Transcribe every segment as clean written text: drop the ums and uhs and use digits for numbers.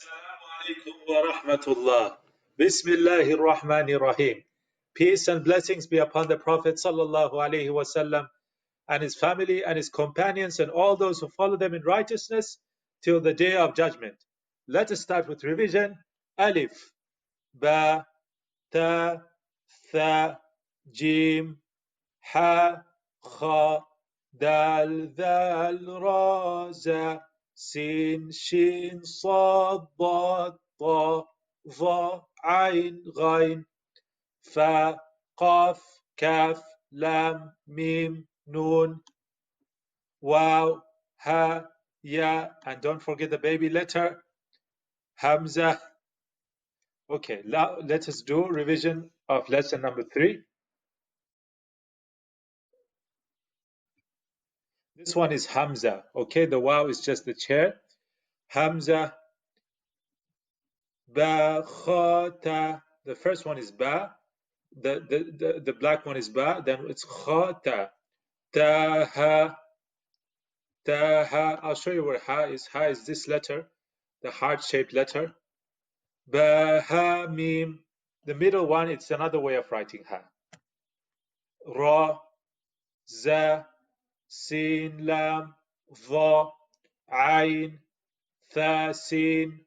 Assalamu alaikum wa rahmatullah. Bismillahir Rahmanir Rahim. Peace and blessings be upon the Prophet sallallahu alaihi wasallam and his family and his companions and all those who follow them in righteousness till the day of judgment. Let us start with revision. Alif, Ba, Ta, Tha, Jim, Ha, Kha, Dal, Dhal, Ra, Za, Sin, Shin, Sad, Dad, Ta, Dha, Ain, Ghain, Fa, Qaf, Kaf, Lam, Mim, Nun, Waw, Ha, Ya, and don't forget the baby letter, Hamza. Okay, let us do revision of lesson number 3. This one is Hamza. Okay, the Waw is just the chair. Hamza, Ba, Kha, Ta. The first one is Ba. The black one is Ba. Then it's Kha, Ta. Ta, Ha. Ta, Ha. I'll show you where Ha is. Ha is this letter, the heart-shaped letter. Ba, Ha, Mim. The middle one, it's another way of writing Ha. Ra, Za, Sin, Lam, Dha, Ain, Tha, Sin,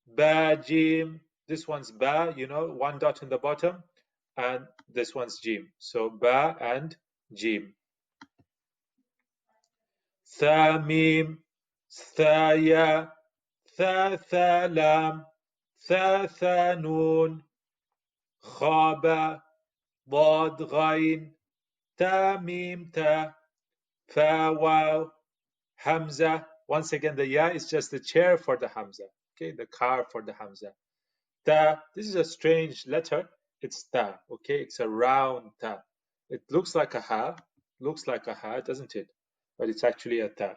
Ba, Jim. This one's Ba, you know, one dot in the bottom, and this one's Jim. So Ba and Jim. Tha, Mim, Tha, Ya, Tha, Lam, Tha, Nun, Kha, Ba, Dad, Ghain, Ta, Mim, Ta, Fa, Waw, Hamza. Once again, the Ya is just the chair for the Hamza. Okay, the car for the Hamza. Ta, this is a strange letter. It's Ta, okay? It's a round Ta. It looks like a Ha, doesn't it? But it's actually a Ta.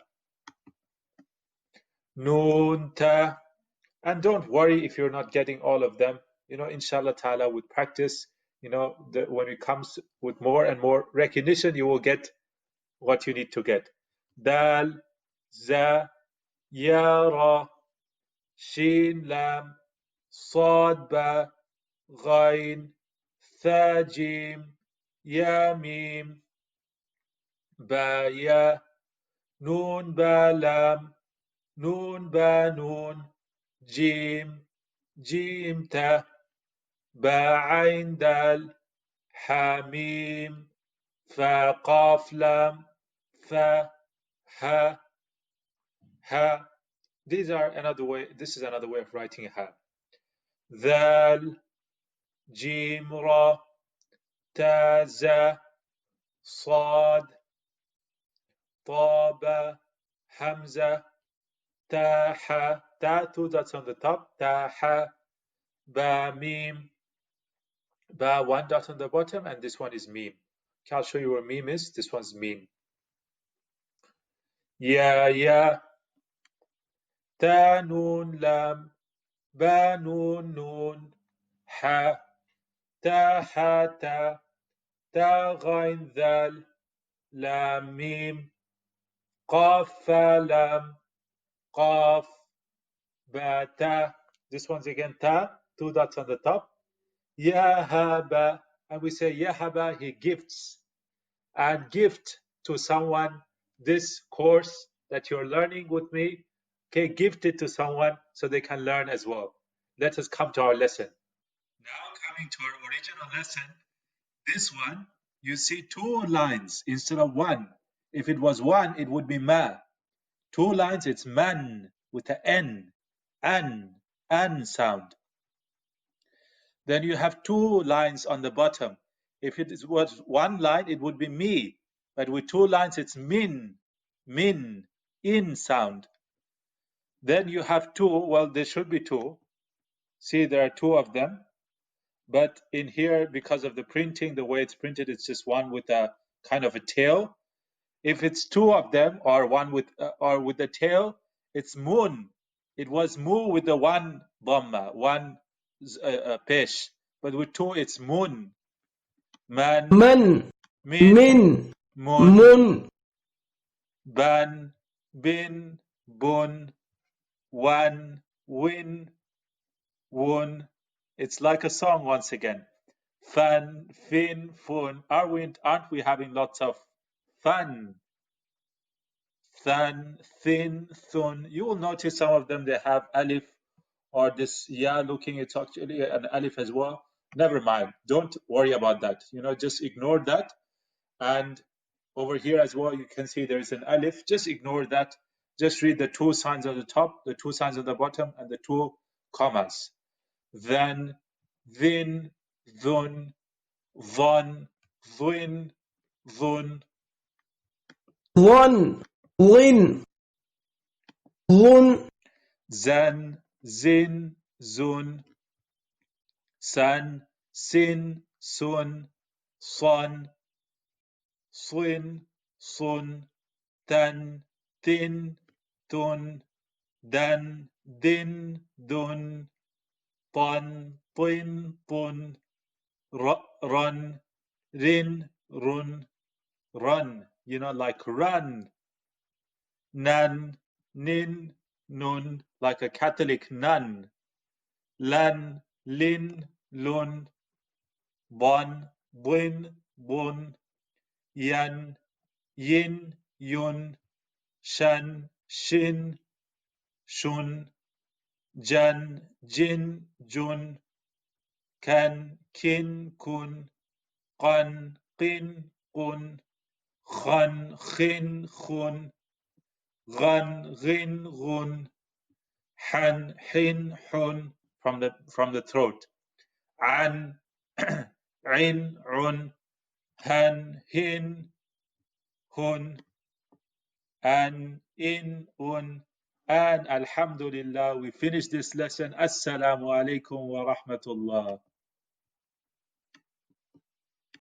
Noon, Ta. And don't worry if you're not getting all of them. You know, inshallah ta'ala, with practice, you know, when it comes with more and more recognition, you will get what you need to get. Dal, Za, Ya, Ra, Shin, Lam, Sad, Ba, Ghain, Tha, Jim, Ya, Mim, Ba, Ya, Nun, Ba, Lam, Nun, Ba, Nun, Jim, Jim, Ta, Ba, Ain, Dal, Ha, Mim, Fa, Qaf, Lam, Fa, Ha, Ha. This is another way of writing Ha. Dhal, Jim, Ra, Ta, Za, Sad, Ta, Ba, Hamza, Ta, Ha. Ta, two dots on the top. Ta, Ha. Ba, Mim. Ba, one dot on the bottom, and this one is Mim. Okay, I'll show you where Mim is. This one's Mim. Ya, Ya. Ta, Nun, Lam. Ba, Nun, Nun. Ha. Ta, Ha, Ta. Ta, Ghain, Dhal. Lam, Mim. Qaf, Fa, Lam. Qaf, Ba, Ta. This one's again Ta, two dots on the top. Yahaba, and we say Yahaba, he gifts. And gift to someone this course that you're learning with me. Okay, gift it to someone so they can learn as well. Let us come to our lesson. Now coming to our original lesson, this one, you see two lines instead of one. If it was one, it would be ma. Two lines, it's man with an N, an sound. Then you have two lines on the bottom. If it was one line, it would be me. But with two lines, it's min, in sound. Then you have two, well, there should be two. See, there are two of them. But in here, because of the printing, the way it's printed, it's just one with a kind of a tail. If it's two of them, or one with the tail, it's moon. It was mu with the one dhammah, one pesh, but with two it's moon. Man, min, mun, ban, bin, bun, wan, win, wun. It's like a song once again. Fun, fin, fun. Aren't we having lots of fun? Than, thin, thun. You will notice some of them they have alif or this ya looking. It's actually an alif as well. Never mind. Don't worry about that. Just ignore that. And over here as well, you can see there is an alif. Just ignore that. Just read the two signs on the top, the two signs on the bottom, and the two commas. Then, then, thun, von, thun, thun. ظن ظن ظن Zan, zin, zun. San, sin, sun. Son, swin, sun. Tan, tin, tun. Dan, din, dun. Pon, pin, pun. Run, rin, run. Run, like run. Nan, nin, nun, like a Catholic nun. Lan, lin, lun. Bon, bun, bun. Yan, yin, yun. Shan, shin, shun. Jan, jin, jun. Kan, kin, kun. Qan, qin, qun. Khan, khin, khun. Ghan, ghin, ghun. Han, hin, hun, from the throat. An, in, un. Han, hin, hun. An, in, un. And Alhamdulillah, we finished this lesson. Assalamu alaikum wa rahmatullah.